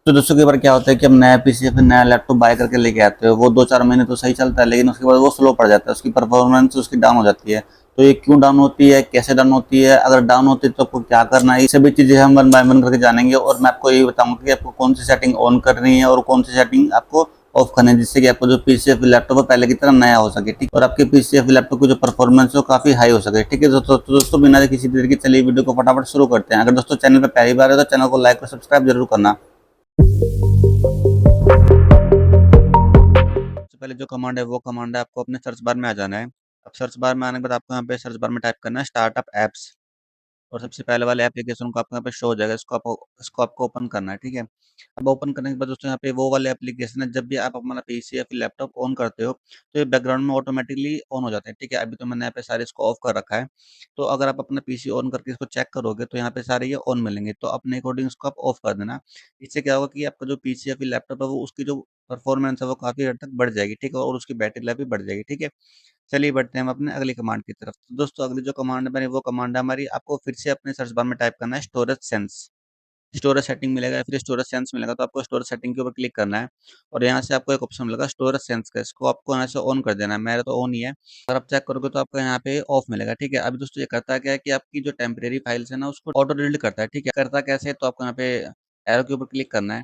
तो दोस्तों कई बार क्या होता है कि हम नया पीसी या फिर नया लैपटॉप बाय करके लेके आते हैं, वो 2-4 महीने तो सही चलता है, लेकिन उसके बाद वो स्लो पड़ जाता है, उसकी परफॉर्मेंस उसकी डाउन हो जाती है। तो ये क्यों डाउन होती है, कैसे डाउन होती है, अगर डाउन होती है तो आपको क्या करना है, ये सभी चीजें हम वन बाय वन करके जानेंगे। और मैं आपको ये बताऊंगा कि आपको कौन सी सेटिंग ऑन करनी है और कौन सी सेटिंग आपको ऑफ करनी है, जिससे कि आपको जो पीसी या फिर लैपटॉप है पहले की तरह नया हो सके, ठीक। और आपके पीसी या फिर लैपटॉप की जो परफॉर्मेंस है वो काफी हाई हो सके, ठीक है। दोस्तों बिना किसी देर की चलिए वीडियो को फटाफट शुरू करते हैं। अगर दोस्तों चैनल पर पहली बार है तो चैनल को लाइक और सब्सक्राइब जरूर करना। सबसे पहले जो कमांड है वो कमांड है, आपको अपने सर्च बार में आ जाना है। अब सर्च बार में आने के बाद आपको यहाँ पे सर्च बार में टाइप करना है स्टार्टअप एप्स। और सबसे पहले वाले एप्लीकेशन को आपको यहाँ पे शो हो जाएगा, इसको आपको ओपन करना है, ठीक है। अब ओपन करने के बाद दोस्तों यहाँ पे वो वाले एप्लीकेशन है, जब भी आप अपना पीसी या फिर लैपटॉप ऑन करते हो तो ये बैकग्राउंड में ऑटोमेटिकली ऑन हो जाते हैं, ठीक है। अभी तो मैंने यहाँ पे सारे इसको ऑफ कर रखा है। तो अगर आप अपना पीसी ऑन करके इसको चेक करोगे तो यहाँ पे सारे ये ऑन मिलेंगे, तो अपने अकॉर्डिंग इसको आप ऑफ कर देना। इससे क्या होगा कि आपका जो पीसी या फिर लैपटॉप है वो उसकी जो परफॉर्मेंस है वो काफी हद तक बढ़ जाएगी, ठीक है। और उसकी बैटरी लाइफ भी बढ़ जाएगी, ठीक है। चलिए बढ़ते हैं हम अपने अगली कमांड की तरफ। तो दोस्तों अगली जो कमांड है वो कमांड है हमारी, आपको फिर से अपने सर्च बार में टाइप करना है स्टोरेज सेंस। स्टोरेज सेटिंग मिलेगा या फिर स्टोरेज सेंस मिलेगा, तो आपको स्टोरेज सेटिंग के ऊपर क्लिक करना है। और यहाँ से आपको एक ऑप्शन मिलेगा स्टोरेज सेंस का, इसको आपको यहाँ से ऑन कर देना है। मेरा तो ऑन ही है। अगर आप चेक करोगे तो आपको यहाँ पे ऑफ मिलेगा, ठीक है। अभी दोस्तों ये करता क्या है कि आपकी जो टेम्परेरी फाइल्स है ना उसको ऑटो डिलीट करता है, ठीक है। करता कैसे है, तो आपको यहाँ पे एरो के ऊपर क्लिक करना है।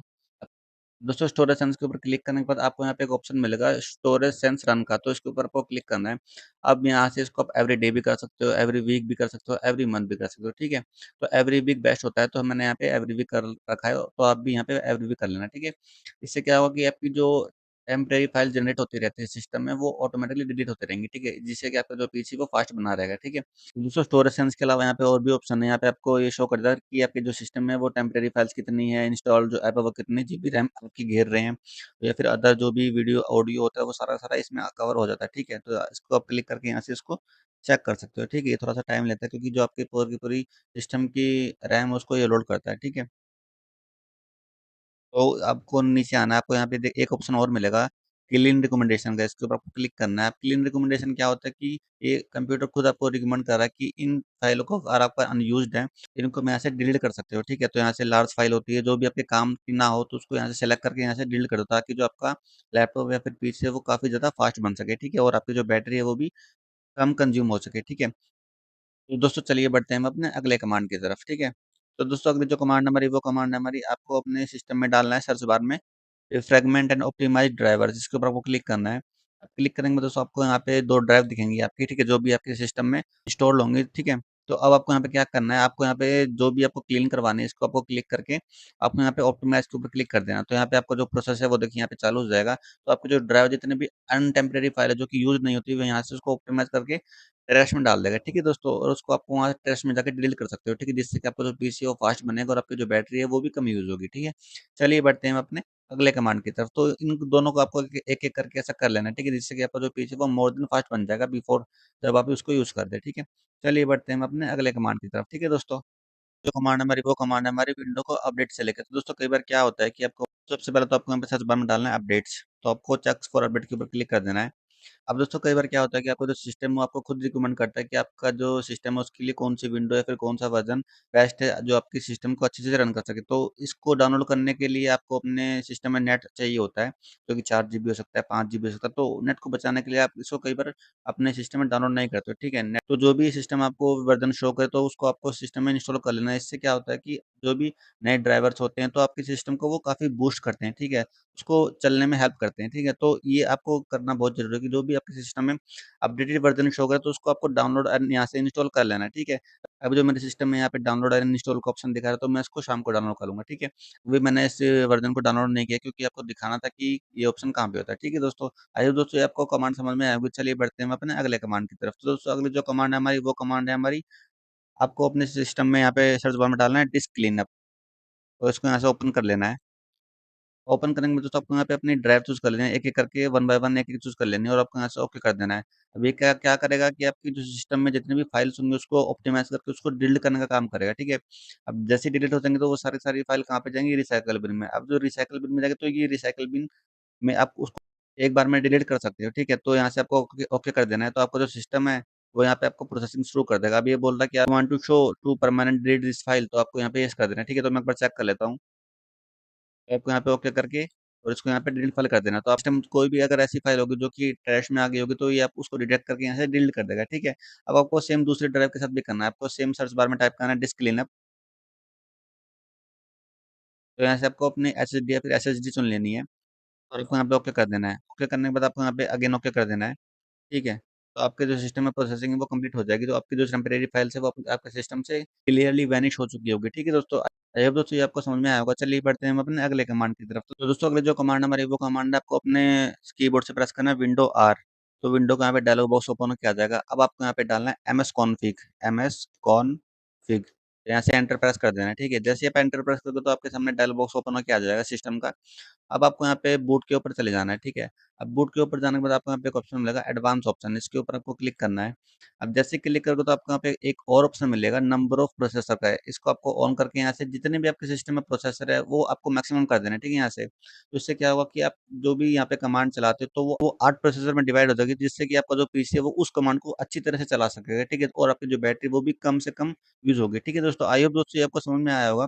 दोस्तों स्टोरेज सेंस के ऊपर क्लिक करने के बाद आपको यहाँ पे एक ऑप्शन मिलेगा स्टोरेज सेंस रन का, तो इसके ऊपर आपको क्लिक करना है। अब यहाँ से इसको आप एवरी डे भी कर सकते हो, एवरी वीक भी कर सकते हो, एवरी मंथ भी कर सकते हो, ठीक है। तो एवरी वीक बेस्ट होता है, तो मैंने यहाँ पे एवरी वीक कर रखा है, तो आप भी यहाँ पे एवरी वीक कर लेना, ठीक है। इससे क्या होगा कि आपकी जो टेम्परेरी फाइल जनरेट होती रहती है सिस्टम में वो ऑटोमेटिकली डिलीट होते रहेंगे, ठीक है। जिससे कि आपका जो पीसी वो फास्ट बना रहेगा, ठीक है। दोस्तों स्टोरेज सेंस के अलावा यहाँ पे और भी ऑप्शन है। यहाँ पे आपको ये शो करता है कि आपके जो सिस्टम में वो टेम्परेरी फाइल्स कितनी है, इंस्टॉल जो ऐप है वो कितनी जीबी रैम आपकी घेर रहे हैं, या फिर अदर जो भी वीडियो ऑडियो होता है वो सारा सारा इसमें कवर हो जाता है, ठीक है। तो इसको आप क्लिक करके यहाँ से इसको चेक कर सकते हो, ठीक है। ये थोड़ा सा टाइम लेता है क्योंकि जो आपकी पूरी की पूरी सिस्टम की रैम है उसको ये लोड करता है, ठीक है। तो आपको नीचे आना है, आपको यहाँ पे एक ऑप्शन और मिलेगा क्लीन रिकमेंडेशन का, इसके ऊपर आपको क्लिक करना है। क्लीन रिकमेंडेशन क्या होता है कि ये कंप्यूटर खुद आपको रिकमेंड कर रहा है कि इन फाइलों को अगर आपका अनयूज्ड है इनको मैं यहाँ से डिलीट कर सकते हो, ठीक है। तो यहाँ से लार्ज फाइल होती है जो भी आपके काम की ना हो तो उसको यहाँ से सेलेक्ट करके यहाँ से डिलीट कर दो, ताकि जो आपका लैपटॉप या फिर पीसी है वो काफी ज्यादा फास्ट बन सके, ठीक है। और आपकी जो बैटरी है वो भी कम कंज्यूम हो सके, ठीक है। तो दोस्तों चलिए बढ़ते हैं हम अपने अगले कमांड की तरफ, ठीक है। तो दोस्तों अगली जो कमांड हमारी वो कमांड हमारी आपको अपने सिस्टम में डालना है सर्च बार में फ्रेगमेंट एंड ऑप्टिमाइज ड्राइवर, जिसके ऊपर आपको क्लिक करना है। क्लिक करेंगे दोस्तों आपको यहाँ पे दो ड्राइव दिखेंगी आपकी, ठीक है, जो भी आपके सिस्टम में इंस्टॉल होंगे, ठीक है। तो अब आपको यहाँ पे क्या करना है, आपको यहाँ पे जो भी आपको क्लीन करवाने है इसको आपको क्लिक करके आपको यहाँ पे ऑप्टिमाइज के ऊपर क्लिक कर देना। तो यहाँ पे आपका जो प्रोसेस है वो देखिए यहाँ पे चालू हो जाएगा। तो आपके जो ड्राइव जितने भी अनटेम्परेरी फाइल है जो कि यूज नहीं होती वो यहाँ से उसको ऑप्टिमाइज करके ट्रैश में डाल देगा, ठीक है दोस्तों। और उसको आपको वहाँ ट्रैश में जाकर डिलीट कर सकते हो, ठीक है, जिससे कि आपका जो पीसी है वो फास्ट बनेगा और आपकी जो बैटरी है वो भी कम यूज होगी, ठीक है। चलिए बढ़ते हैं हम अपने अगले कमांड की तरफ। तो इन दोनों को आपको एक-एक करके ऐसा कर लेना है, ठीक है, जिससे कि आपका जो पीसी वो मोर देन फास्ट बन जाएगा बिफोर जब आप उसको यूज़ कर दें, ठीक है। चलिए बढ़ते हैं हम अपने अगले कमांड की तरफ, ठीक है दोस्तों। जो कमांड हमारी वो कमांड है हमारी विंडो को अपडेट से लेकर। तो दोस्तों कई बार क्या होता है कि आपको सबसे पहले तो आपको यहाँ पे सर्च बार में डालना है अपडेट्स, तो आपको चेक फॉर अपडेट के ऊपर क्लिक कर देना है। अब दोस्तों कई बार क्या होता है कि आपको जो सिस्टम है वो आपको खुद रिकमेंड करता है कि आपका जो सिस्टम है उसके लिए कौन सी विंडो या फिर कौन सा वर्जन बेस्ट है जो आपकी सिस्टम को अच्छे से रन कर सके। तो इसको डाउनलोड करने के लिए आपको अपने सिस्टम में नेट चाहिए होता है, जो कि 4 जीबी हो सकता है, 5 जीबी हो सकता है। तो नेट को बचाने के लिए आप इसको कई बार अपने सिस्टम में डाउनलोड नहीं करते हो, ठीक है। नेट तो जो भी सिस्टम आपको वर्जन शो करे तो उसको आपको सिस्टम में इंस्टॉल कर लेना है। इससे क्या होता है कि जो भी नए ड्राइवर्स होते हैं तो आपके सिस्टम को वो काफ़ी बूस्ट करते हैं, ठीक है, उसको चलने में हेल्प करते हैं, ठीक है। तो ये आपको करना बहुत ज़रूरी है कि जो भी आपके सिस्टम में अपडेटेड वर्ज़न शो करे तो उसको आपको डाउनलोड एंड यहाँ से इंस्टॉल कर लेना है, ठीक है। अब जो मेरे सिस्टम में यहाँ पे डाउनलोड एंड इंस्टॉल का ऑप्शन दिखा रहा है तो मैं इसको शाम को डाउनलोड करूँगा, ठीक है। अभी मैंने इस वर्ज़न को डाउनलोड नहीं किया क्योंकि आपको दिखाना था कि ये ऑप्शन कहाँ पे होता है, ठीक है दोस्तों। आई होप दोस्तों ये आपको कमांड समझ में आया होगी। चलिए बढ़ते हैं हम अपने अगले कमांड की तरफ। तो दोस्तों अगली जो कमांड है हमारी वो कमांड है हमारी, आपको अपने सिस्टम में यहाँ पे सर्च बार में डालना है डिस्क क्लीनअप, तो इसको यहाँ से ओपन कर लेना है। ओपन करेंगे दोस्तों आपको यहाँ पे अपनी ड्राइव चूज़ कर लेना है, एक-एक करके वन बाय वन एक-एक चूज़ कर लेनी है और आपको यहाँ से ओके कर देना है। अब ये क्या क्या करेगा कि आपकी जो सिस्टम में जितने भी फाइल्स होंगे उसको ऑप्टिमाइज़ करके उसको डिलीट करने का काम करेगा, ठीक है। अब जैसे ही डिलीट हो जाएँगे तो वो सारी फाइल कहाँ पे जाएँगी, रिसाइकल बिन में। अब जो रिसाइकल बिन में जाएगा तो ये रिसाइकल बिन में आप उसको एक बार में डिलीट कर सकते हो, ठीक है। तो यहाँ से आपको ओके ओके कर देना है, तो आपका जो सिस्टम है वो यहाँ पे आपको प्रोसेसिंग शुरू कर देगा। अब ये बोल रहा है कि I want to show to permanent delete this file, तो आपको यहाँ पे येस कर देना है, ठीक है। तो मैं एक बार चेक कर लेता हूँ। तो आपको यहाँ पे ओके करके और इसको यहाँ पे डिलीट फाइल कर देना। तो आप सिस्टम कोई भी अगर ऐसी फाइल होगी जो कि ट्रैश में आ गई होगी, तो ये आप उसको रिजेक्ट करके यहाँ से डिलीट कर देगा, ठीक है। अब आपको सेम दूसरे ड्राइव के साथ भी करना है। आपको सेम सर्च बार में टाइप करना है डिस्क क्लीनअप। तो यहाँ से आपको अपनी एसएसडी या फिर एसएसडी चुन लेनी है और आपको यहाँ पे ओके कर देना है। ओके करने के बाद आपको यहाँ पे अगेन ओके कर देना है, ठीक है। तो आपके जो सिस्टम में प्रोसेसिंग है वो कंप्लीट हो जाएगी। तो आपकी जो टेम्परेरी फाइल्स है वो आपके सिस्टम से क्लियरली वैनिश हो चुकी होगी, ठीक है दोस्तों। आई होप दोस्तों ये आपको समझ में आया होगा। चलिए बढ़ते हैं हम अपने अगले कमांड की तरफ। तो दोस्तों अगले जो कमांड हमारी वो कमांड है, आपको अपने कीबोर्ड से प्रेस करना है विंडो आर। तो विंडो का यहाँ पे डायलॉग बॉक्स ओपन होकर आ जाएगा। अब आपको यहाँ पे डालना है M S config, M S config. यहाँ से एंटर प्रेस कर देना है, ठीक है। जैसे आप एंटर प्रेस करोगे तो आपके सामने डायलॉग बॉक्स ओपन होकर आ जाएगा सिस्टम का। अब आपको यहाँ पे बूट के ऊपर चले जाना है, ठीक है। अब बूट के ऊपर जाने के बाद आपको यहाँ पे एक ऑप्शन मिलेगा एडवांस ऑप्शन, इसके ऊपर आपको क्लिक करना है। अब जैसे क्लिक करोगे तो आपको यहाँ पे एक और ऑप्शन मिलेगा नंबर ऑफ प्रोसेसर का है। इसको आपको ऑन करके यहाँ से जितने भी आपके सिस्टम में प्रोसेसर है वो आपको मैक्सिमम कर देना है, ठीक है। यहाँ से तो इससे क्या होगा कि आप जो भी यहाँ पे कमांड चलाते हो तो वो 8 प्रोसेसर में डिवाइड हो जाएगी, जिससे कि आपका जो पीसी है वो उस कमांड को अच्छी तरह से चला सकेगा, ठीक है। और आपकी जो बैटरी वो भी कम से कम यूज होगी, ठीक है दोस्तों। आई होप दोस्तों ये आपको समझ में आया होगा।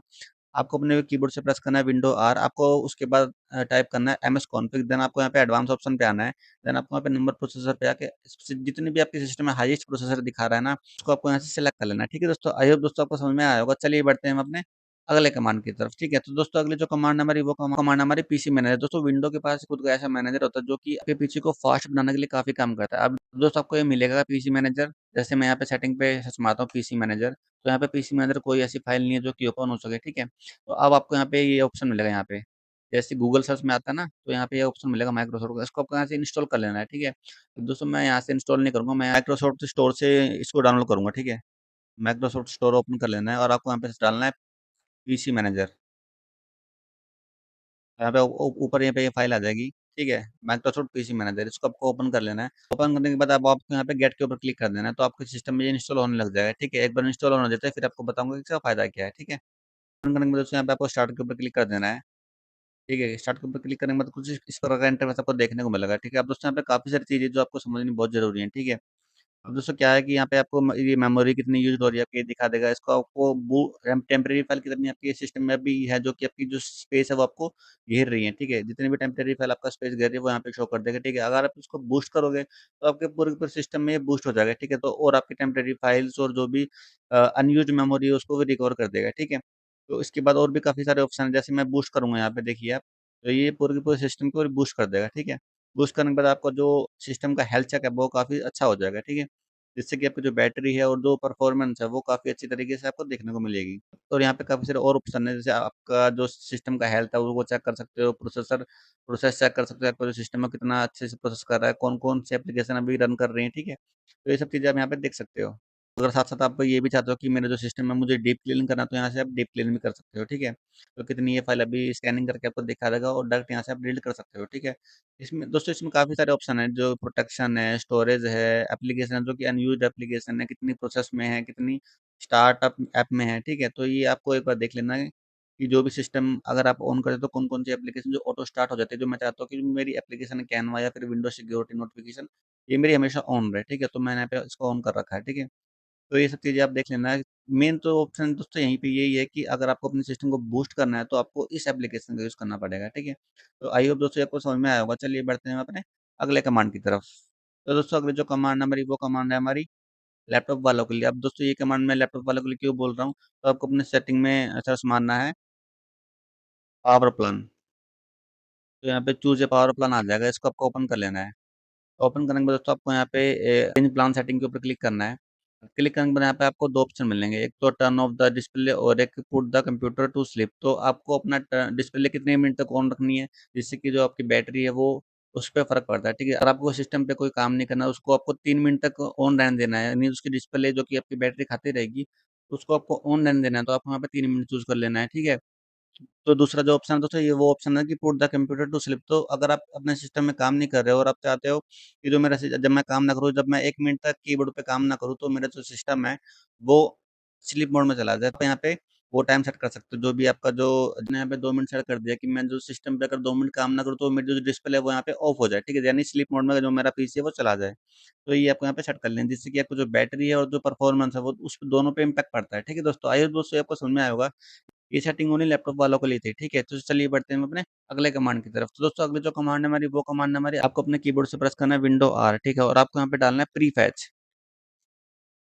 आपको अपने कीबोर्ड से प्रेस करना है विंडो आर। आपको उसके बाद टाइप करना है एम एस कॉन्फिग। देन आपको यहाँ पे एडवांस ऑप्शन पे आना है। देन आपको यहाँ पे नंबर प्रोसेसर पे आके जितने भी आपके सिस्टम में हाईएस्ट प्रोसेसर दिखा रहा है ना, उसको आपको यहाँ से सिलेक्ट कर लेना है, ठीक है दोस्तों। आई होप दोस्तों आपको समझ में आया होगा। चलिए बढ़ते हैं हम अपने अगले कमांड की तरफ, ठीक है। तो दोस्तों अगली जो कमांड हमारी वो कमांड हमारी पीसी मैनेजर। दोस्तों विंडो के पास खुद का ऐसा मैनेजर होता है जो कि आपके पीसी को फास्ट बनाने के लिए काफी काम करता है। अब दोस्तों आपको ये मिलेगा पीसी मैनेजर। जैसे मैं यहाँ पे सेटिंग पे सर्च मारता हूँ पीसी मैनेजर, तो यहाँ पे पीसी मैनेजर कोई ऐसी फाइल नहीं है जो कि ओपन हो सके, ठीक है। तो अब आपको यहाँ पे ये ऑप्शन मिलेगा यहाँ पे, जैसे गूगल सर्च में आता है ना, तो यहाँ पे ये ऑप्शन मिलेगा माइक्रोसॉफ्ट का। इसको आपको यहाँ से इंस्टॉल कर लेना है, ठीक है। तो दोस्तों मैं यहाँ से इंस्टॉल नहीं करूँगा, मैं माइक्रोसॉफ्ट स्टोर से इसको डाउनलोड करूँगा, ठीक है। माइक्रोसॉफ्ट स्टोर ओपन कर लेना है और आपको यहाँ पे डालना है पीसी मैनेजर। यहाँ पे ऊपर यहाँ पे ये फाइल आ जाएगी, ठीक है। माइक्रोसॉफ्ट पीसी मैनेजर, इसको आपको ओपन कर लेना है। ओपन करने के बाद अब आपको यहाँ पे गेट के ऊपर क्लिक कर देना है। तो आपके सिस्टम में ये इंस्टॉल होने लग जाएगा, ठीक है। एक बार इंस्टॉल होने देते हैं फिर आपको बताऊंगा कि इसका फायदा क्या है, ठीक है। ओपन करने के बाद दोस्तों यहाँ पे आपको स्टार्ट के ऊपर क्लिक कर देना है, ठीक है। स्टार्ट के ऊपर क्लिक करने के बाद कुछ इस प्रकार का इंटरफेस आपको देखने को मिलेगा, ठीक है। अब दोस्तों यहाँ पे काफ़ी सारी चीज़ें जो आपको समझनी बहुत ज़रूरी है, ठीक है। अब दोस्तों क्या है कि यहाँ पे आपको ये मेमोरी कितनी यूज़ हो रही है आपकी ये दिखा देगा। इसको आपको टेम्परेरी फाइल कितनी आपकी सिस्टम में अभी है, जो कि आपकी जो स्पेस है वो आपको घेर रही है, ठीक है। जितनी भी टेम्परेरी फाइल आपका स्पेस घेर रही है वो यहाँ पे शो कर देगा, ठीक है। अगर आप इसको बूस्ट करोगे तो आपके पूरे के पूरे सिस्टम में ये बूस्ट हो जाएगा, ठीक है। तो और आपकी टेम्परेरी फाइल्स और जो भी अनयूज मेमोरी है उसको भी रिकवर कर देगा, ठीक है। तो इसके बाद और भी काफ़ी सारे ऑप्शन है। जैसे मैं बूस्ट करूँगा यहाँ पे देखिए आप, तो ये पूरे के पूरे सिस्टम को बूस्ट कर देगा, ठीक है। बूस्ट करने के बाद आपका जो सिस्टम का हेल्थ चेक है वो काफ़ी अच्छा हो जाएगा, ठीक है। जिससे कि आपकी जो बैटरी है और जो परफॉर्मेंस है वो काफ़ी अच्छी तरीके से आपको देखने को मिलेगी। और यहाँ पे काफ़ी सारे और ऑप्शन है, जैसे आपका जो सिस्टम का हेल्थ है वो चेक कर सकते हो, प्रोसेस चेक कर सकते हो, आपका जो सिस्टम है कितना अच्छे से प्रोसेस कर रहा है, कौन-कौन से एप्लीकेशन अभी रन कर रही हैं, ठीक है। तो ये सब चीज़ें आप यहाँ पे देख सकते हो। अगर साथ-साथ आप ये भी चाहते हो कि मेरा जो सिस्टम है मुझे डीप क्लीन करना है, तो यहाँ से आप डीप क्लीन भी कर सकते हो, ठीक है। तो कितनी ये फाइल अभी स्कैनिंग करके आपको दिखा देगा और डायरेक्ट यहाँ से आप डिलीट कर सकते हो, ठीक है। इसमें दोस्तों इसमें काफ़ी सारे ऑप्शन हैं, जो प्रोटेक्शन है, स्टोरेज है, एप्लीकेशन है जो कि अनयूज्ड एप्लीकेशन है, कितनी प्रोसेस में है, कितनी स्टार्टअप ऐप में है, ठीक है। तो ये आपको एक बार देख लेना है कि जो भी सिस्टम अगर आप ऑन करें तो कौन-कौन सी एप्लीकेशन जो ऑटो स्टार्ट हो जाती है, जो मैं चाहता हूँ कि मेरी एप्लीकेशन है कैनवा या फिर विंडोज़ सिक्योरिटी नोटिफ़िकेशन, ये मेरी हमेशा ऑन रहे, ठीक है। तो मैंने यहाँ पे इसको ऑन कर रखा है, ठीक है। तो ये सब चीज़ें आप देख लेना। मेन तो ऑप्शन दोस्तों यहीं पे यही है कि अगर आपको अपने सिस्टम को बूस्ट करना है तो आपको इस एप्लीकेशन का यूज़ करना पड़ेगा, ठीक है। तो आई होप दोस्तों आपको समझ में आया होगा। चलिए बढ़ते हैं अपने अगले कमांड की तरफ। तो दोस्तों अगली जो कमांड है हमारी वो कमांड है हमारी लैपटॉप वालों के लिए। अब दोस्तों ये कमांड मैं लैपटॉप वालों के लिए क्यों बोल रहा हूँ, तो आपको अपने सेटिंग में सर्च मारना है पावर प्लान। तो यहाँ पे चूज़ ए पावर प्लान आ जाएगा, इसको आपको ओपन कर लेना है। ओपन करने के बाद दोस्तों आपको यहाँ पे चेंज प्लान सेटिंग के ऊपर क्लिक करना है। क्लिक करने के बाद यहाँ पे आपको 2 ऑप्शन मिलेंगे, एक तो टर्न ऑफ द डिस्प्ले और एक put the computer to sleep. तो आपको अपना डिस्प्ले कितने मिनट तक ऑन रखनी है, जिससे कि जो आपकी बैटरी है वो उस पे फ़र्क पड़ता है, ठीक है। अगर आपको सिस्टम पे कोई काम नहीं करना, उसको आपको 3 मिनट तक ऑन रहने देना है, यानी उसकी डिस्प्ले जो कि आपकी बैटरी खाती रहेगी, उसको आपको ऑन रहने देना है, तो आपको यहाँ पे 3 मिनट चूज़ कर लेना है, ठीक है। तो दूसरा जो ऑप्शन है दोस्तों ये वो ऑप्शन है कि put the computer to sleep. तो अगर आप अपने सिस्टम में काम नहीं कर रहे हो और आप चाहते हो कि जो मेरा जब मैं काम ना करूँ, जब मैं 1 मिनट तक कीबोर्ड पे काम ना करूँ, तो मेरा जो सिस्टम है वो स्लीप मोड में चला जाए। तो यहाँ पे वो टाइम सेट कर सकते हो, जो भी आपका जो मैंने यहाँ पे 2 मिनट सेट कर दिया कि मैं जो सिस्टम पे अगर 2 मिनट काम ना करूँ तो मेरी जो डिस्प्ले है वो यहाँ पे ऑफ हो जाए, ठीक है। यानी स्लीप मोड में जो मेरा पीसी है वो चला जाए। तो ये आपको यहाँ पे सेट कर लें, जिससे कि आपको जो बैटरी है और जो परफॉर्मेंस है वो उस दोनों पे इम्पैक्ट पड़ता है, ठीक है दोस्तों। आई होप दोस्तों आपको समझ में आया होगा। ये सेटिंग ओनली लैपटॉप वालों के लिए थी, ठीक है? तो चलिए बढ़ते हैं हम अपने अगले कमांड की तरफ। तो दोस्तों अगली जो कमांड है हमारी, वो कमांड है हमारी, आपको अपने कीबोर्ड से प्रेस करना है विंडो आर, ठीक है? और आपको यहाँ पे डालना है प्रीफेच,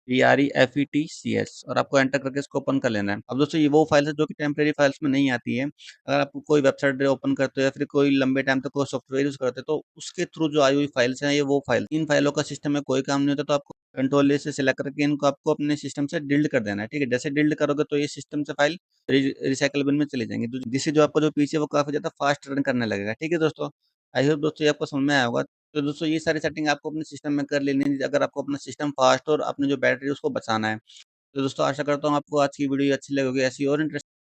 PREFETCH, और आपको एंटर करके इसको ओपन कर लेना है। अब दोस्तों ये वो फाइल है जो कि टेम्परेरी फाइल्स में नहीं आती है। अगर आप कोई वेबसाइट ओपन करते हो या फिर कोई लंबे टाइम तक कोई सॉफ्टवेयर यूज़ करते हो, तो उसके थ्रू जो आई हुई फाइल्स हैं, ये वो फाइल, इन फाइलों का सिस्टम में कोई काम नहीं होता, तो आपको कंट्रोल ए से सिलेक्ट करके इनको आपको अपने सिस्टम से डिलीट कर देना है, ठीक है? जैसे डिलीट करोगे तो ये सिस्टम से फाइल रिसाइकल बिन में चली जाएंगी, तो जिससे जो आपका जो पीसी है वो काफ़ी ज़्यादा फास्ट रन करने लगेगा, ठीक है दोस्तों? आई होप दोस्तों ये आपको समझ में आया होगा। तो दोस्तों ये सारी सेटिंग आपको अपने सिस्टम में कर लेनी है, अगर आपको अपना सिस्टम फास्ट और अपनी जो बैटरी है उसको बचाना है। तो दोस्तों आशा करता हूँ आपको आज की वीडियो अच्छी लगी होगी। ऐसी और इंटरेस्टिंग